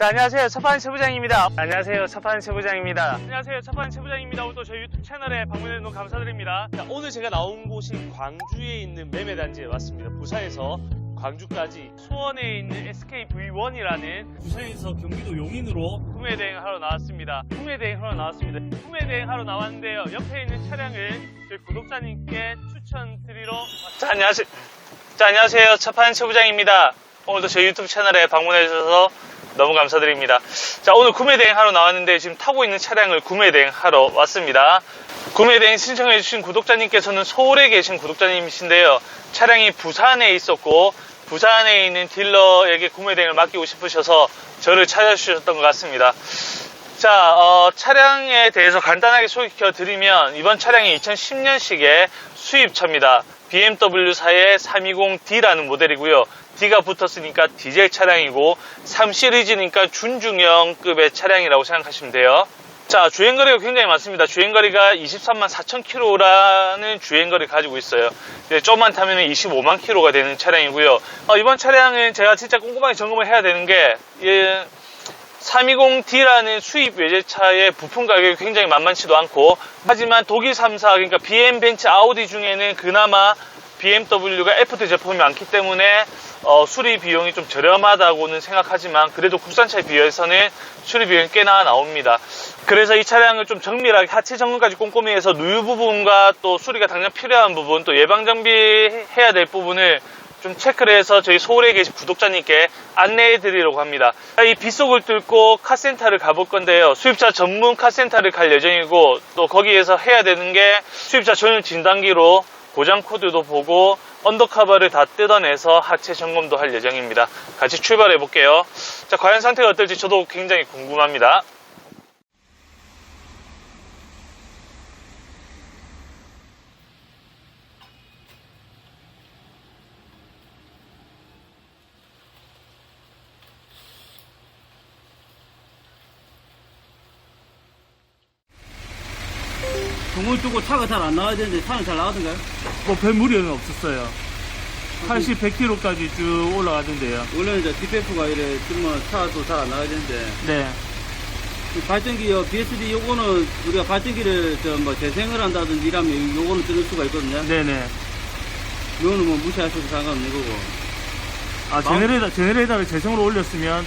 자, 안녕하세요. 차판 세부장입니다. 안녕하세요. 차판 세부장입니다. 안녕하세요. 차판 세부장입니다. 오늘 또 저희 유튜브 채널에 방문해 주셔서 감사드립니다. 자, 오늘 제가 나온 곳이 광주에 있는 매매단지에 왔습니다. 부산에서 광주까지 수원에 있는 SKV1이라는 부산에서 경기도 용인으로 구매 대행하러 나왔습니다. 구매 대행하러 나왔는데요. 옆에 있는 차량을 저희 구독자님께 추천드리러 왔습니다. 자, 안녕하세요. 차판 세부장입니다. 오늘도 저희 유튜브 채널에 방문해 주셔서 너무 감사드립니다. 자, 오늘 구매 대행하러 나왔는데 지금 타고 있는 차량을 구매 대행하러 왔습니다. 구매 대행 신청해 주신 구독자님께서는 서울에 계신 구독자님이신데요. 차량이 부산에 있었고 부산에 있는 딜러에게 구매 대행을 맡기고 싶으셔서 저를 찾아주셨던 것 같습니다. 자, 차량에 대해서 간단하게 소개시켜 드리면 이번 차량이 2010년식의 수입차입니다. BMW사의 320D라는 모델이고요. D가 붙었으니까 디젤 차량이고 3시리즈니까 준중형급의 차량이라고 생각하시면 돼요. 자, 주행거리가 굉장히 많습니다. 주행거리가 23만 4천 킬로라는 주행거리를 가지고 있어요. 좀만 타면 25만 킬로가 되는 차량이고요. 이번 차량은 제가 진짜 꼼꼼하게 점검을 해야 되는 게 320D라는 수입 외제차의 부품 가격이 굉장히 만만치도 않고, 하지만 독일 3사 그러니까 BM, 벤츠, 아우디 중에는 그나마 BMW가 FT 제품이 많기 때문에 수리 비용이 좀 저렴하다고는 생각하지만 그래도 국산차에 비해서는 수리 비용이 꽤나 나옵니다. 그래서 이 차량을 좀 정밀하게 하체 점검까지 꼼꼼히 해서 누유 부분과 또 수리가 당장 필요한 부분, 또 예방 정비해야 될 부분을 좀 체크를 해서 저희 서울에 계신 구독자님께 안내해 드리려고 합니다. 이 빗속을 뚫고 카센터를 가볼 건데요. 수입차 전문 카센터를 갈 예정이고, 또 거기에서 해야 되는 게 수입차 전용 진단기로 고장 코드도 보고 언더커버를 다 뜯어내서 하체 점검도 할 예정입니다. 같이 출발해 볼게요. 자, 과연 상태가 어떨지 저도 굉장히 궁금합니다. 동을 두고 차가 잘 안 나와야 되는데 차는 잘 나가던가요? 뭐 별 무리는 없었어요. 80, 100km까지 쭉 올라가던데요. 원래는 저 DPF가 이래 쓰면 차도 잘 안 나가야 되는데 네. 이 발전기 BSD 요거는 우리가 발전기를 뭐 재생을 한다든지 이러면 요거는 뜨는 수가 있거든요. 네네. 요거는 뭐 무시하셔도 상관없는 거고. 제네레이터를 재생으로 올렸으면.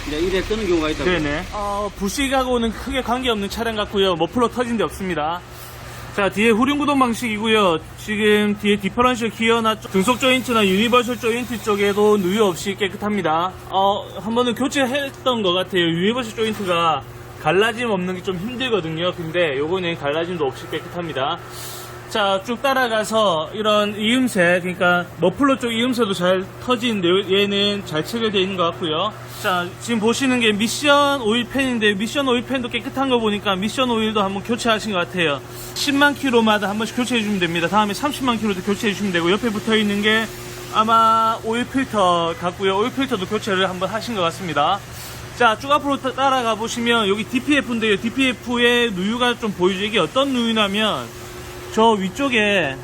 이제 이래 뜨는 경우가 있다고. 네네. 부식하고는 크게 관계없는 차량 같고요. 머플러 터진 데 없습니다. 자, 뒤에 후륜구동 방식이고요. 지금 뒤에 디퍼런셜 기어나 등속 조인트나 유니버설 조인트 쪽에도 누유 없이 깨끗합니다. 한 번은 교체했던 것 같아요. 유니버설 조인트가 갈라짐 없는 게 좀 힘들거든요. 근데 요거는 갈라짐도 없이 깨끗합니다. 자, 쭉 따라가서 이런 이음새, 그러니까 머플러 쪽 이음새도 잘 터진 얘는 잘 체결되어 있는 것 같고요. 자, 지금 보시는 게 미션 오일 팬인데, 미션 오일 팬도 깨끗한 거 보니까 미션 오일도 한번 교체하신 것 같아요. 10만 킬로마다 한 번씩 교체해 주시면 됩니다. 다음에 30만 킬로도 교체해 주시면 되고, 옆에 붙어 있는 게 아마 오일 필터 같고요. 오일 필터도 교체를 한번 하신 것 같습니다. 자, 쭉 앞으로 따라가 보시면 여기 DPF인데요. DPF의 누유가 좀 보이죠. 이게 어떤 누유냐면 저 위쪽에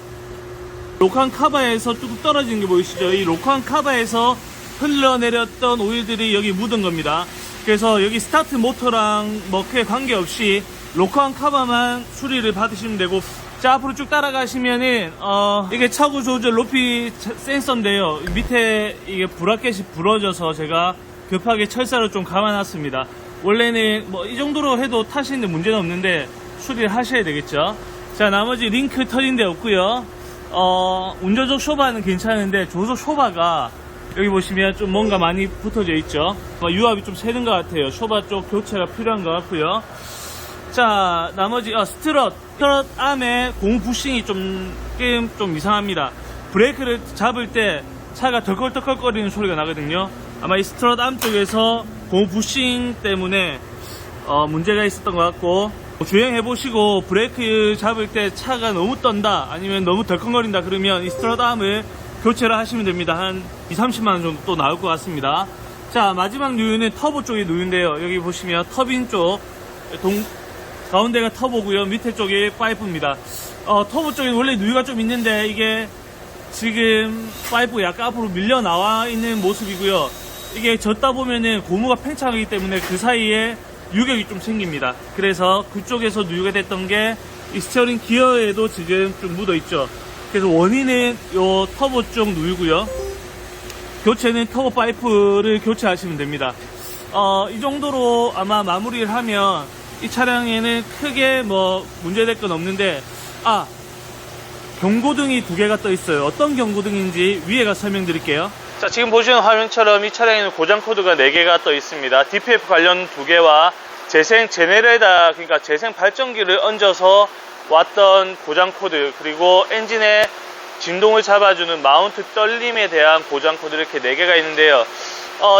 로칸 카바에서 뚝뚝 떨어지는 게 보이시죠? 이 로칸 카바에서 흘러내렸던 오일들이 여기 묻은 겁니다. 그래서 여기 스타트 모터랑 뭐 크게 관계없이 로칸 카바만 수리를 받으시면 되고, 자, 앞으로 쭉 따라가시면은 이게 차고 조절 높이 센서인데요. 밑에 이게 브라켓이 부러져서 제가 급하게 철사를 좀 감아놨습니다. 원래는 뭐 이 정도로 해도 타시는데 문제는 없는데 수리를 하셔야 되겠죠. 자, 나머지 링크 터진 데 없고요. 운전석 쇼바는 괜찮은데 조석 쇼바가 여기 보시면 좀 뭔가 많이 붙어져 있죠. 유압이 좀 새는 것 같아요. 쇼바 쪽 교체가 필요한 것 같고요. 자, 나머지 스트럿 암의 고무 부싱이 좀 이상합니다. 브레이크를 잡을 때 차가 덜컥덜컥거리는 소리가 나거든요. 아마 이 스트럿 암 쪽에서 고무 부싱 때문에 문제가 있었던 것 같고, 주행해보시고 브레이크 잡을 때 차가 너무 떤다 아니면 너무 덜컹거린다 그러면 이 스트럿 암을 교체를 하시면 됩니다. 한 2~30만원 정도 또 나올 것 같습니다. 자, 마지막 누유는 터보 쪽의 누유인데요. 여기 보시면 터빈 쪽 가운데가 터보고요. 밑에 쪽이 파이프입니다. 터보 쪽에 원래 누유가 좀 있는데 이게 지금 파이프 약간 앞으로 밀려 나와 있는 모습이고요. 이게 젖다 보면은 고무가 팽창하기 때문에 그 사이에 유격이 좀 생깁니다. 그래서 그쪽에서 누유가 됐던 게 이 스티어링 기어에도 지금 좀 묻어 있죠. 그래서 원인은 요 터보 쪽 누유고요. 교체는 터보 파이프를 교체하시면 됩니다. 이 정도로 아마 마무리를 하면 이 차량에는 크게 뭐 문제될 건 없는데, 경고등이 두 개가 떠 있어요. 어떤 경고등인지 위에 가 설명드릴게요. 자, 지금 보시는 화면처럼 이 차량에는 고장 코드가 4개가 떠 있습니다. DPF 관련 2개와 재생 제네레이터, 그러니까 재생 발전기를 얹어서 왔던 고장 코드, 그리고 엔진의 진동을 잡아주는 마운트 떨림에 대한 고장 코드, 이렇게 4개가 있는데요.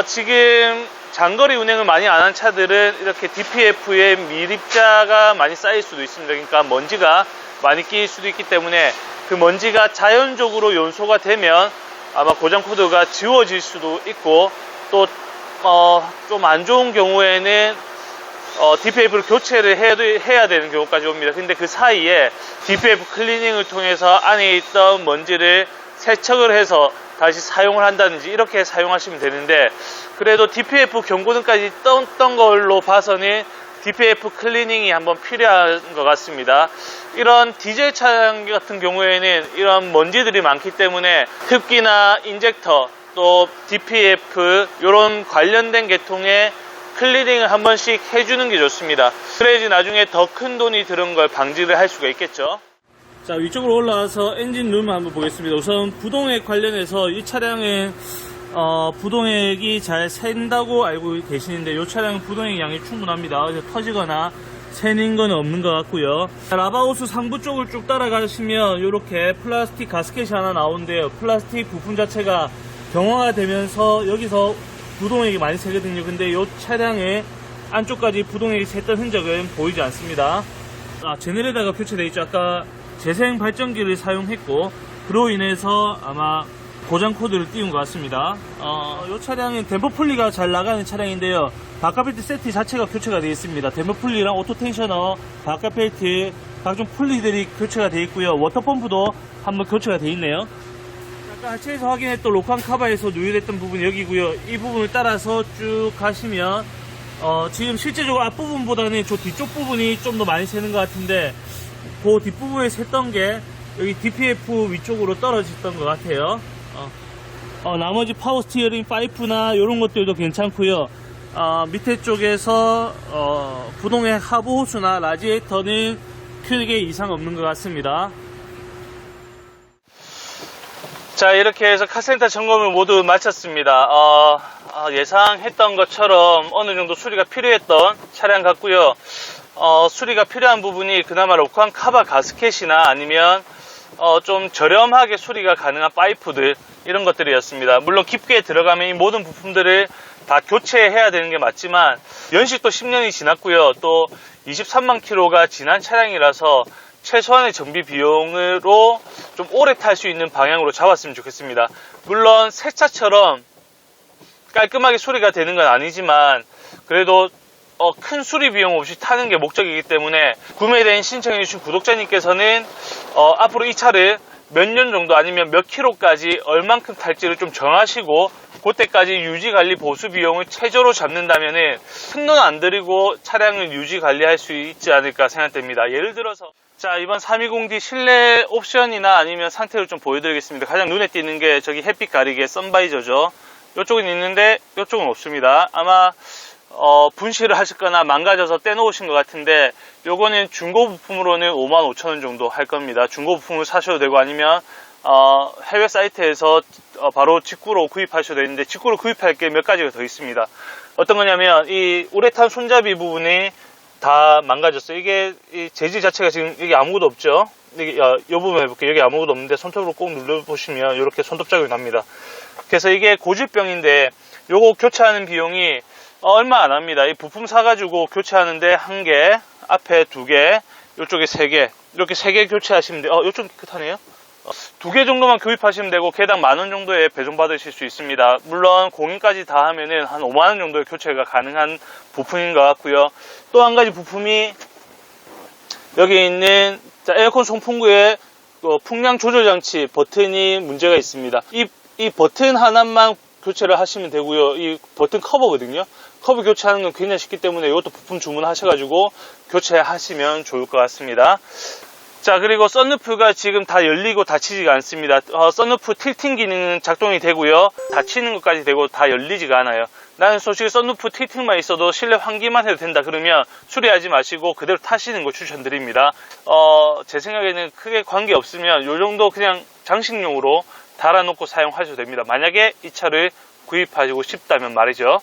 지금 장거리 운행을 많이 안 한 차들은 이렇게 DPF에 미립자가 많이 쌓일 수도 있습니다. 그러니까 먼지가 많이 끼일 수도 있기 때문에 그 먼지가 자연적으로 연소가 되면 아마 고장 코드가 지워질 수도 있고, 또 좀 안 좋은 경우에는 DPF를 교체를 해야 되는 경우까지 옵니다. 근데 그 사이에 DPF 클리닝을 통해서 안에 있던 먼지를 세척을 해서 다시 사용을 한다든지 이렇게 사용하시면 되는데, 그래도 DPF 경고등까지 떴던 걸로 봐서는 DPF 클리닝이 한번 필요한 것 같습니다. 이런 디젤 차량 같은 경우에는 이런 먼지들이 많기 때문에 흡기나 인젝터, 또 DPF 이런 관련된 계통의 클리닝을 한 번씩 해주는 게 좋습니다. 그래야지 나중에 더 큰 돈이 드는 걸 방지를 할 수가 있겠죠. 자, 위쪽으로 올라와서 엔진 룸을 한번 보겠습니다. 우선 부동액 관련해서 이 차량은 부동액이 잘 샌다고 알고 계시는데, 이 차량은 부동액 양이 충분합니다. 그래서 터지거나 새는 건 없는 것 같고요. 라바호스 상부 쪽을 쭉 따라가시면 이렇게 플라스틱 가스켓이 하나 나오는데요. 플라스틱 부품 자체가 경화가 되면서 여기서 부동액이 많이 새거든요. 근데 이 차량의 안쪽까지 부동액이 샜던 흔적은 보이지 않습니다. 제네레이터가 교체되어 있죠. 아까 재생 발전기를 사용했고, 그로 인해서 아마 고장 코드를 띄운 것 같습니다. 이 차량은 댐퍼 풀리가 잘 나가는 차량인데요. 바깥벨트 세트 자체가 교체가 되어 있습니다. 댐퍼 풀리랑 오토 텐셔너, 바깥벨트, 각종 풀리들이 교체가 되어 있고요. 워터펌프도 한번 교체가 되어 있네요. 아까 하체에서 확인했던 로칸 카바에서 누유됐던 부분이 여기고요. 이 부분을 따라서 쭉 가시면 지금 실제적으로 앞부분보다는 저 뒤쪽 부분이 좀 더 많이 새는 것 같은데, 그 뒷부분에 샜던 게 여기 DPF 위쪽으로 떨어졌던 것 같아요. 나머지 파워 스티어링 파이프나 이런 것들도 괜찮고요. 밑에 쪽에서 부동의 하부 호스나 라지에이터는 크게 이상 없는 것 같습니다. 자, 이렇게 해서 카센터 점검을 모두 마쳤습니다. 예상했던 것처럼 어느 정도 수리가 필요했던 차량 같고요. 수리가 필요한 부분이 그나마 로칸 카바 가스켓이나 아니면 좀 저렴하게 수리가 가능한 파이프들, 이런 것들이었습니다. 물론 깊게 들어가면 이 모든 부품들을 다 교체해야 되는 게 맞지만, 연식도 10년이 지났고요. 또 23만 킬로가 지난 차량이라서 최소한의 정비 비용으로 좀 오래 탈 수 있는 방향으로 잡았으면 좋겠습니다. 물론 새 차처럼 깔끔하게 수리가 되는 건 아니지만, 그래도 큰 수리 비용 없이 타는 게 목적이기 때문에 구매된 신청해주신 구독자님께서는 앞으로 이 차를 몇 년 정도 아니면 몇 킬로까지 얼만큼 탈지를 좀 정하시고, 그때까지 유지관리 보수 비용을 최저로 잡는다면은 큰 돈 안 들이고 차량을 유지관리할 수 있지 않을까 생각됩니다. 예를 들어서 자, 이번 320D 실내 옵션이나 아니면 상태를 좀 보여드리겠습니다. 가장 눈에 띄는 게 저기 햇빛 가리개 선바이저죠. 이쪽은 있는데 이쪽은 없습니다. 아마 분실을 하셨거나 망가져서 떼놓으신 것 같은데, 요거는 중고 부품으로는 55,000원 정도 할 겁니다. 중고 부품을 사셔도 되고, 아니면 해외 사이트에서 바로 직구로 구입하셔도 되는데, 직구로 구입할 게 몇 가지가 더 있습니다. 어떤 거냐면 이 우레탄 손잡이 부분이 다 망가졌어요. 이게 이 재질 자체가 지금 여기 아무것도 없죠. 여기 이 부분 해볼게요. 여기 아무것도 없는데 손톱으로 꼭 눌러보시면 이렇게 손톱 자국이 납니다. 그래서 이게 고질병인데 요거 교체하는 비용이 얼마 안 합니다. 이 부품 사가지고 교체하는데 1개, 앞에 2개, 이쪽에 3개, 이렇게 3개 교체하시면 돼요. 이쪽 깨끗하네요. 2개 정도만 구입하시면 되고, 개당 10,000원 정도에 배송 받으실 수 있습니다. 물론 공인까지 다 하면은 한 50,000원 정도의 교체가 가능한 부품인 것 같고요. 또 한 가지 부품이 여기 있는 에어컨 송풍구의 풍량 조절 장치 버튼이 문제가 있습니다. 이 버튼 하나만 교체를 하시면 되고요. 이 버튼 커버거든요. 커버 교체하는 건 굉장히 쉽기 때문에 이것도 부품 주문하셔가지고 교체하시면 좋을 것 같습니다. 자, 그리고 썬루프가 지금 다 열리고 닫히지가 않습니다. 썬루프 틸팅 기능은 작동이 되고요. 닫히는 것까지 되고 다 열리지가 않아요. 나는 솔직히 썬루프 틸팅만 있어도 실내 환기만 해도 된다 그러면 수리하지 마시고 그대로 타시는 거 추천드립니다. 제 생각에는 크게 관계 없으면 요 정도 그냥 장식용으로 달아놓고 사용하셔도 됩니다. 만약에 이 차를 구입하시고 싶다면 말이죠.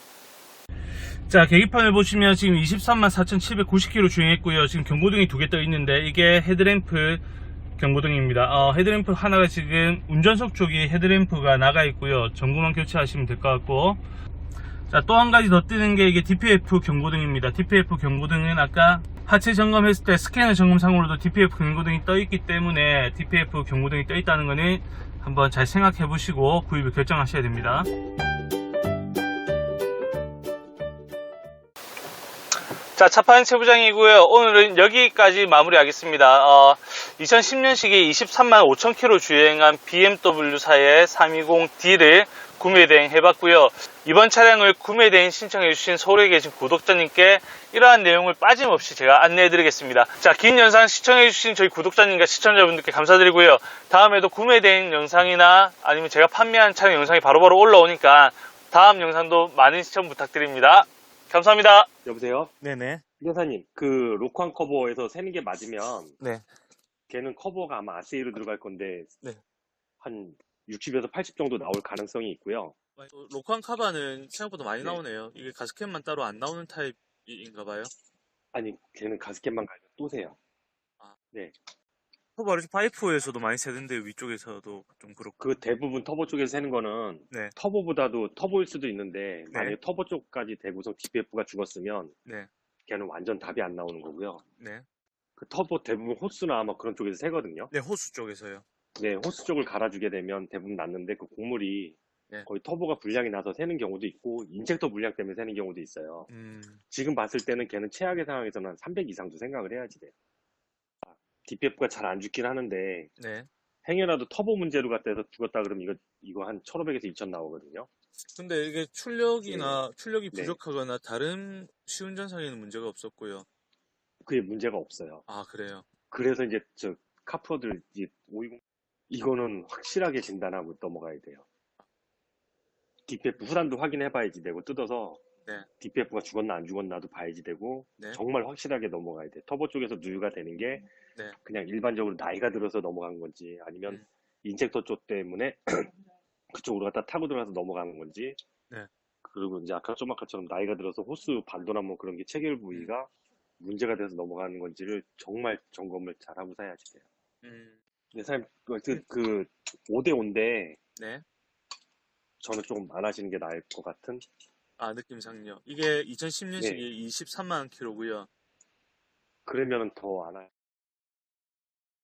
자, 계기판을 보시면 지금 234,790km 주행했고요. 지금 경고등이 2개 떠 있는데 이게 헤드램프 경고등입니다. 헤드램프 하나가 지금 운전석 쪽이 헤드램프가 나가 있고요. 전구만 교체하시면 될 것 같고, 자, 또 한 가지 더 뜨는 게 이게 DPF 경고등입니다. DPF 경고등은 아까 하체 점검했을 때 스캐너 점검상으로도 DPF 경고등이 떠 있기 때문에 DPF 경고등이 떠 있다는 거는 한번 잘 생각해 보시고 구입을 결정하셔야 됩니다. 자, 차판 채부장이고요. 오늘은 여기까지 마무리하겠습니다. 2010년식이 23만 5천 킬로 주행한 BMW사의 320D를 구매 대행 해봤고요. 이번 차량을 구매 대행 신청해주신 서울에 계신 구독자님께 이러한 내용을 빠짐없이 제가 안내해드리겠습니다. 자, 긴 영상 시청해주신 저희 구독자님과 시청자분들께 감사드리고요. 다음에도 구매 대행 영상이나 아니면 제가 판매한 차량 영상이 바로바로 올라오니까 다음 영상도 많은 시청 부탁드립니다. 감사합니다. 여보세요? 네네. 기사님, 그 로칸 커버에서 새는 게 맞으면 네. 걔는 커버가 아마 RCA로 들어갈 건데 네. 한 60에서 80 정도 나올 가능성이 있고요. 로칸 카바는 생각보다 많이 네. 나오네요. 이게 가스켓만 따로 안 나오는 타입인가 봐요. 아니, 걔는 가스켓만 갈면 또 새요. 터보 파이프에서도 많이 새던데 위쪽에서도 좀 그렇고. 그 대부분 터보 쪽에서 새는 거는 네. 터보보다도 터보일 수도 있는데 네. 만약에 터보 쪽까지 대구성 DPF가 죽었으면 네. 걔는 완전 답이 안 나오는 거고요. 네. 그 터보 대부분 호스나 아마 그런 쪽에서 새거든요. 네, 호수 쪽에서요. 네, 호스 쪽을 갈아주게 되면 대부분 났는데 그 곡물이 네. 거의 터보가 불량이 나서 새는 경우도 있고 인젝터 불량 때문에 새는 경우도 있어요. 지금 봤을 때는 걔는 최악의 상황에서는 한 300 이상도 생각을 해야지 돼요. DPF가 잘 안 죽긴 하는데 네. 행여라도 터보 문제로 갖다 해서 죽었다 그러면 이거 한 1500에서 2000 나오거든요. 근데 이게 출력이 네. 부족하거나 다른 시운전상에는 문제가 없었고요. 그게 문제가 없어요. 아, 그래요? 그래서 이제 저 카프로들 520 이거는 확실하게 진단하고 넘어가야 돼요. DPF 후단도 확인해봐야지 되고 뜯어서 네. DPF가 죽었나 안 죽었나도 봐야지 되고 네. 정말 확실하게 넘어가야 돼. 터보 쪽에서 누유가 되는 게 네. 그냥 일반적으로 나이가 들어서 넘어간 건지 아니면 인젝터 쪽 때문에 그쪽으로 갖다 타고 들어가서 넘어가는 건지 네. 그리고 이제 좀 아까처럼 나이가 들어서 호스 반도나 뭐 그런 게 체결 부위가 문제가 돼서 넘어가는 건지를 정말 점검을 잘하고 사야지 돼요. 근데 사장님 그 5대5인데 네. 저는 조금 안 하시는 게 나을 것 같은. 아, 느낌상요. 이게 2010년식이 네. 23만 킬로고요. 그러면은 더 안 할.